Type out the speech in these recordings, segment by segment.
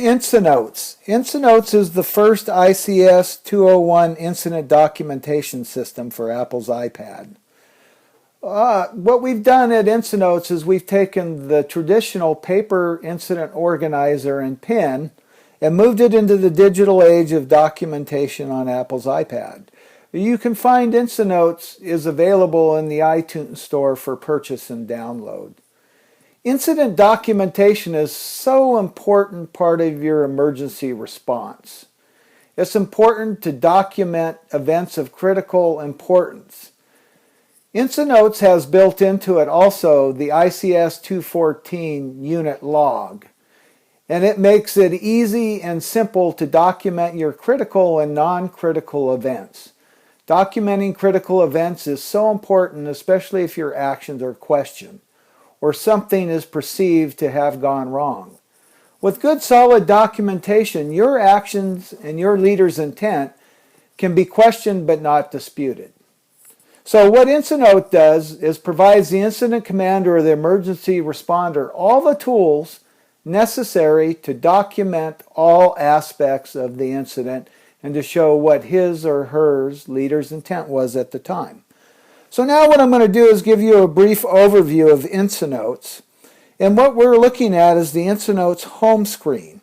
InciNotes. InciNotes is the first ICS 201 incident documentation system for Apple's iPad. What we've done at InciNotes is we've taken the traditional paper incident organizer and pen and moved it into the digital age of documentation on Apple's iPad. You can find InciNotes is available in the iTunes Store for purchase and download. Incident documentation is so important part of your emergency response. It's important to document events of critical importance. InciNotes has built into it also the ICS 214 unit log, and it makes it easy and simple to document your critical and non-critical events. Documenting critical events is so important, especially if your actions are questioned or something is perceived to have gone wrong. With good solid documentation, your actions and your leader's intent can be questioned but not disputed. So what InciNotes does is provides the incident commander or the emergency responder all the tools necessary to document all aspects of the incident and to show what his or her leader's intent was at the time. So now what I'm going to do is give you a brief overview of InciNotes. And what we're looking at is the InciNotes home screen.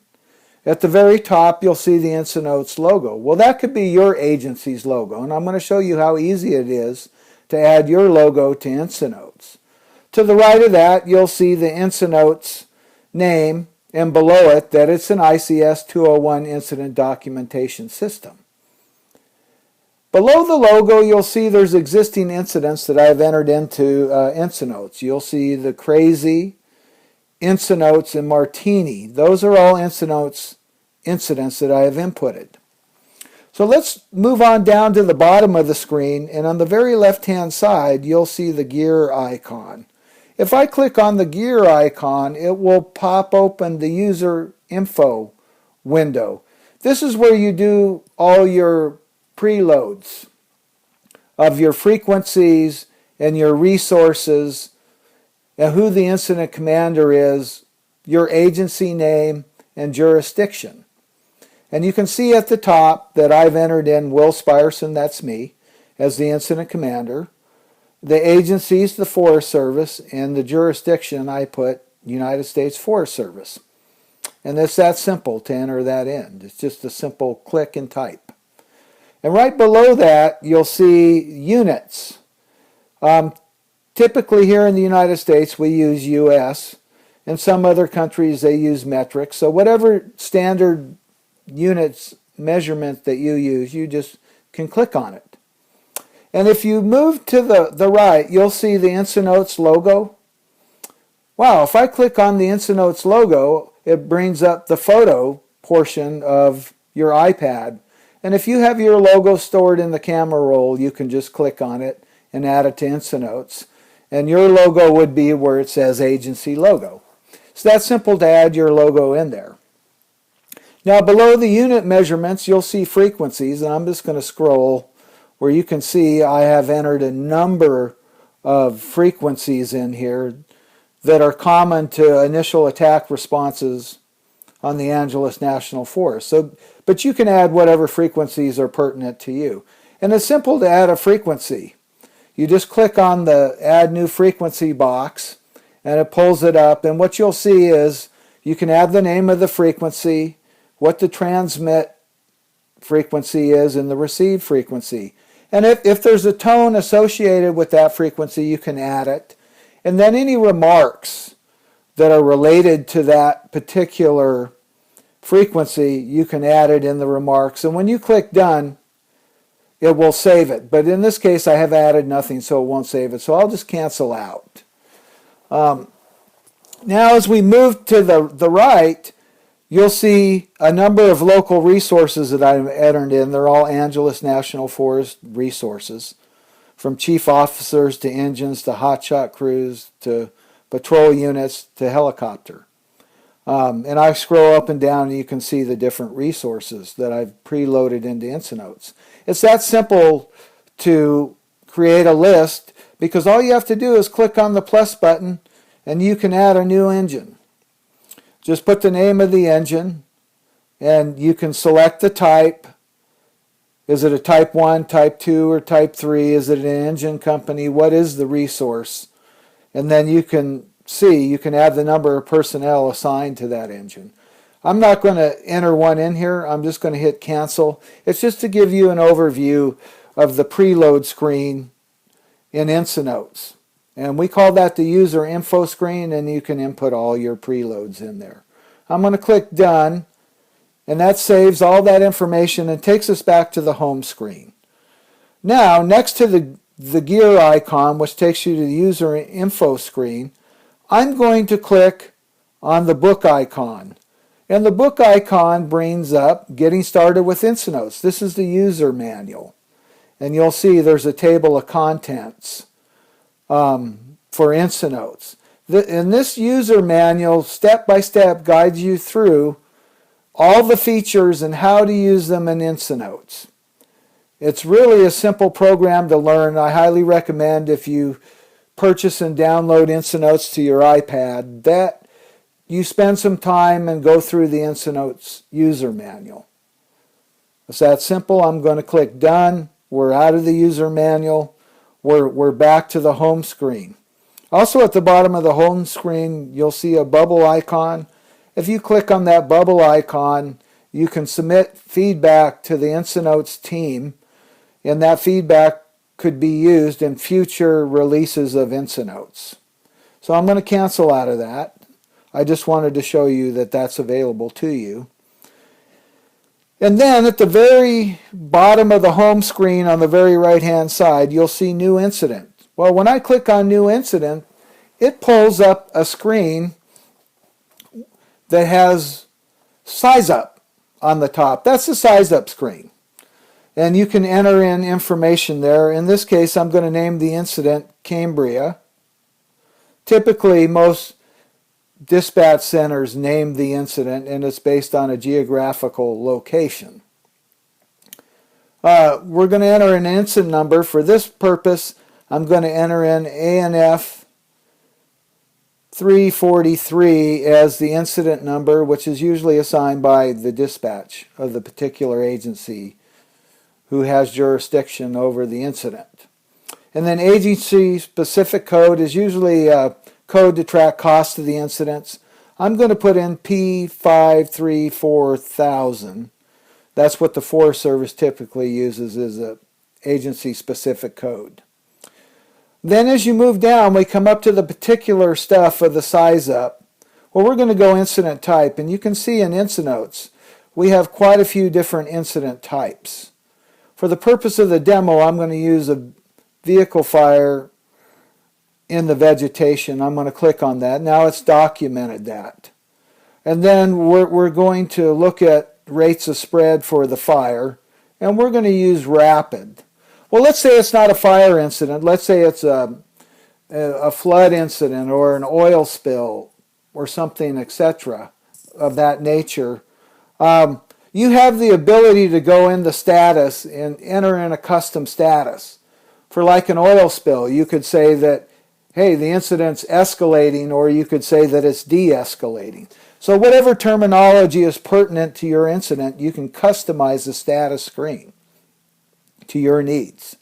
At the very top, you'll see the InciNotes logo. Well, that could be your agency's logo, and I'm going to show you how easy it is to add your logo to InciNotes. To the right of that, you'll see the InciNotes name, and below it that it's an ICS 201 incident documentation system. Below the logo, you'll see there's existing incidents that I've entered into InciNotes. You'll see the Crazy, InciNotes, and Martini. Those are all InciNotes incidents that I have inputted. So let's move on down to the bottom of the screen, and on the very left-hand side, you'll see the gear icon. If I click on the gear icon, it will pop open the user info window. This is where you do all your preloads of your frequencies and your resources and who the incident commander is, your agency name, and jurisdiction. And you can see at the top that I've entered in Will Spierson, that's me, as the incident commander. The agency is the Forest Service, and the jurisdiction I put United States Forest Service. And it's that simple to enter that in. It's just a simple click and type. And right below that, you'll see units. Typically here in the United States, we use US. In some other countries, they use metric. So whatever standard units measurement that you use, you just can click on it. And if you move to the right, you'll see the InciNotes logo. Wow, if I click on the InciNotes logo, it brings up the photo portion of your iPad. And if you have your logo stored in the camera roll, you can just click on it and add it to InciNotes. And your logo would be where it says agency logo. So that's simple to add your logo in there. Now below the unit measurements, you'll see frequencies, and I'm just going to scroll where you can see I have entered a number of frequencies in here that are common to initial attack responses on the Angeles National Forest. But you can add whatever frequencies are pertinent to you. And it's simple to add a frequency. You just click on the Add New Frequency box, and it pulls it up. And what you'll see is you can add the name of the frequency, what the transmit frequency is, and the receive frequency. And if there's a tone associated with that frequency, you can add it. And then any remarks that are related to that particular frequency, you can add it in the remarks. And when you click Done, it will save it. But in this case, I have added nothing, so it won't save it. So I'll just cancel out. Now as we move to the right, you'll see a number of local resources that I've entered in. They're all Angeles National Forest resources, from chief officers to engines to hotshot crews to patrol units to helicopter. And I scroll up and down and you can see the different resources that I've preloaded into InciNotes. It's that simple to create a list because all you have to do is click on the plus button and you can add a new engine. Just put the name of the engine, and you can select the type. Is it a type 1, type 2, or type 3? Is it an engine company? What is the resource? And then you can see, you can add the number of personnel assigned to that engine. I'm not going to enter one in here. I'm just going to hit cancel. It's just to give you an overview of the preload screen in InciNotes. And we call that the user info screen, and you can input all your preloads in there. I'm going to click done, and that saves all that information and takes us back to the home screen. Now, next to the gear icon, which takes you to the user info screen, I'm going to click on the book icon. And the book icon brings up Getting Started with InciNotes. This is the user manual. And you'll see there's a table of contents for InciNotes. And this user manual, step by step, guides you through all the features and how to use them in InciNotes. It's really a simple program to learn. I highly recommend, if you purchase and download InciNotes to your iPad, that you spend some time and go through the InciNotes user manual. It's that simple. I'm going to click done. We're out of the user manual. We're back to the home screen. Also at the bottom of the home screen, you'll see a bubble icon. If you click on that bubble icon, you can submit feedback to the InciNotes team, and that feedback could be used in future releases of InciNotes. So I'm going to cancel out of that. I just wanted to show you that that's available to you. And then at the very bottom of the home screen on the very right hand side, you'll see New Incident. Well, when I click on New Incident, it pulls up a screen that has Size Up on the top. That's the Size Up screen. And you can enter in information there. In this case, I'm going to name the incident Cambria. Typically, most dispatch centers name the incident, and it's based on a geographical location. We're going to enter an incident number. For this purpose, I'm going to enter in ANF 343 as the incident number, which is usually assigned by the dispatch of the particular agency who has jurisdiction over the incident. And then agency specific code is usually a code to track cost of the incidents. I'm going to put in P534000. That's what the Forest Service typically uses, as a agency specific code. Then as you move down, we come up to the particular stuff of the size up. Well, we're going to go incident type, and you can see in InciNotes we have quite a few different incident types. For the purpose of the demo, I'm going to use a vehicle fire in the vegetation. I'm going to click on that. Now it's documented that. And then we're going to look at rates of spread for the fire, and we're going to use rapid. Well, let's say it's not a fire incident. Let's say it's a flood incident or an oil spill or something, etc., of that nature. You have the ability to go in the status and enter in a custom status. For like an oil spill, you could say that, hey, the incident's escalating, or you could say that it's de-escalating. So whatever terminology is pertinent to your incident, you can customize the status screen to your needs.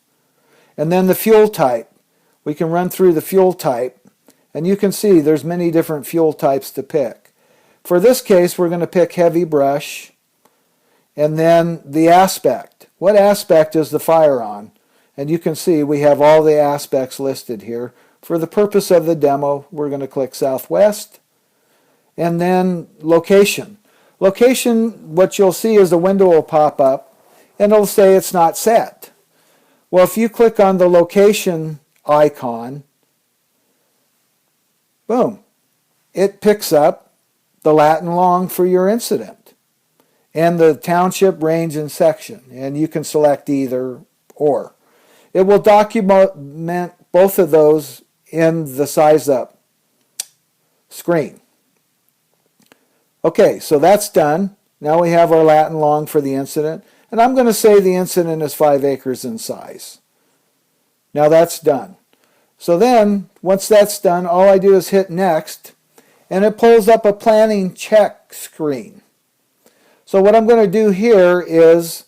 And then the fuel type. We can run through the fuel type, and you can see there's many different fuel types to pick. For this case, we're going to pick heavy brush, and then the aspect. What aspect is the fire on? And you can see we have all the aspects listed here. For the purpose of the demo, we're going to click Southwest, and then location. Location, what you'll see is the window will pop up, and it'll say it's not set. Well, if you click on the location icon, boom, it picks up the lat and long for your incident and the township, range, and section, and you can select either or. It will document both of those in the size up screen. Okay, so that's done. Now we have our lat and long for the incident, and I'm going to say the incident is 5 acres in size. Now that's done. So then, once that's done, all I do is hit next, and it pulls up a planning check screen. So what I'm going to do here is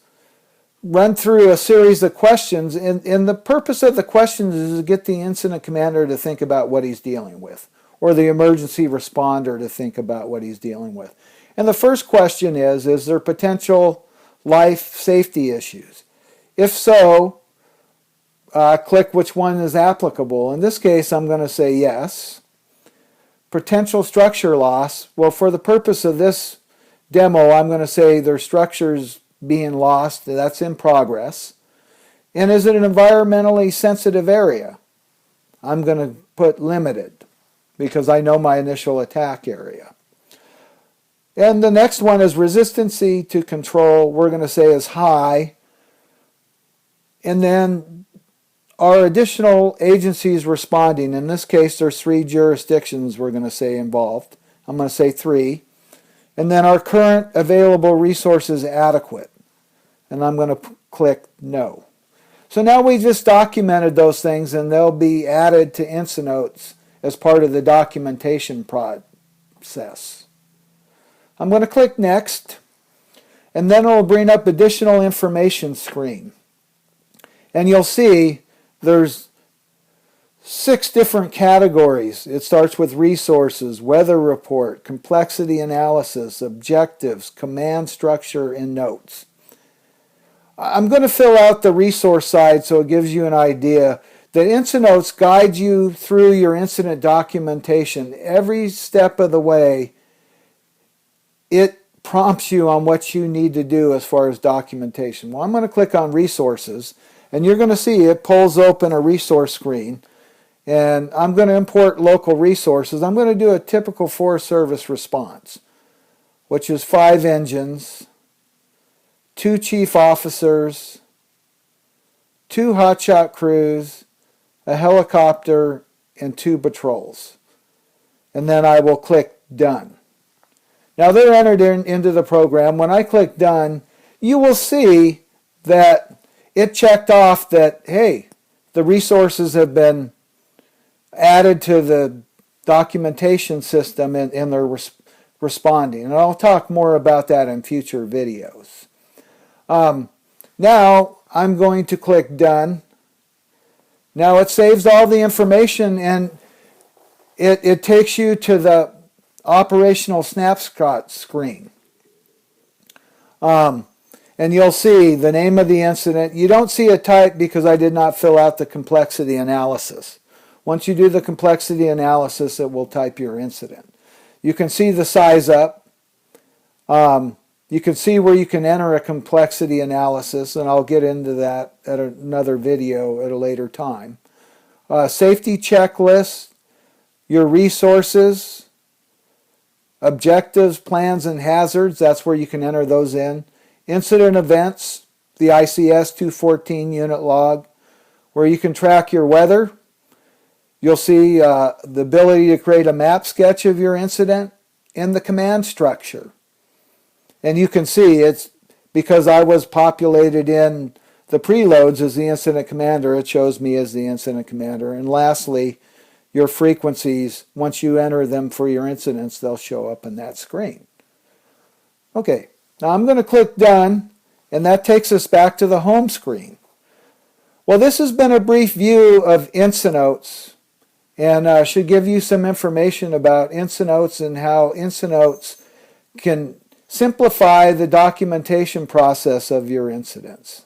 run through a series of questions, and the purpose of the questions is to get the incident commander to think about what he's dealing with, or the emergency responder to think about what he's dealing with. And the first question is there potential life safety issues? If so, click which one is applicable. In this case, I'm going to say yes. Potential structure loss. Well, for the purpose of this demo, I'm going to say there's structures being lost. That's in progress. And is it an environmentally sensitive area? I'm going to put limited because I know my initial attack area. And the next one is resistancy to control. We're going to say is high. And then are additional agencies responding? In this case, there's 3 jurisdictions we're going to say involved. I'm going to say 3. And then are current available resources adequate? And I'm going to click no. So now we just documented those things, and they'll be added to InciNotes as part of the documentation process. I'm going to click next, and then it'll bring up additional information screen. And you'll see there's 6 different categories. It starts with resources, weather report, complexity analysis, objectives, command structure, and notes. I'm going to fill out the resource side so it gives you an idea that InciNotes guides you through your incident documentation. Every step of the way, it prompts you on what you need to do as far as documentation. Well, I'm going to click on resources, and you're going to see it pulls open a resource screen. And I'm going to import local resources. I'm going to do a typical Forest Service response, which is 5 engines, 2 chief officers, 2 hotshot crews, a helicopter, and 2 patrols. And then I will click Done. Now they're entered into the program. When I click Done, you will see that it checked off that, hey, the resources have been added to the documentation system, and they're responding. And I'll talk more about that in future videos. Now I'm going to click Done. Now it saves all the information, and it takes you to the operational snapshot screen. And you'll see the name of the incident. You don't see a type because I did not fill out the complexity analysis. Once you do the complexity analysis, it will type your incident. You can see the size up. You can see where you can enter a complexity analysis, and I'll get into that at another video at a later time. Safety checklist, your resources, objectives, plans, and hazards. That's where you can enter those in. Incident events, the ICS 214 unit log, where you can track your weather. You'll see the ability to create a map sketch of your incident in the command structure. And you can see it's because I was populated in the preloads as the incident commander, it shows me as the incident commander. And lastly, your frequencies, once you enter them for your incidents, they'll show up in that screen. Okay, now I'm going to click Done, and that takes us back to the home screen. Well, this has been a brief view of InciNotes, and should give you some information about InciNotes and how InciNotes can simplify the documentation process of your incidents.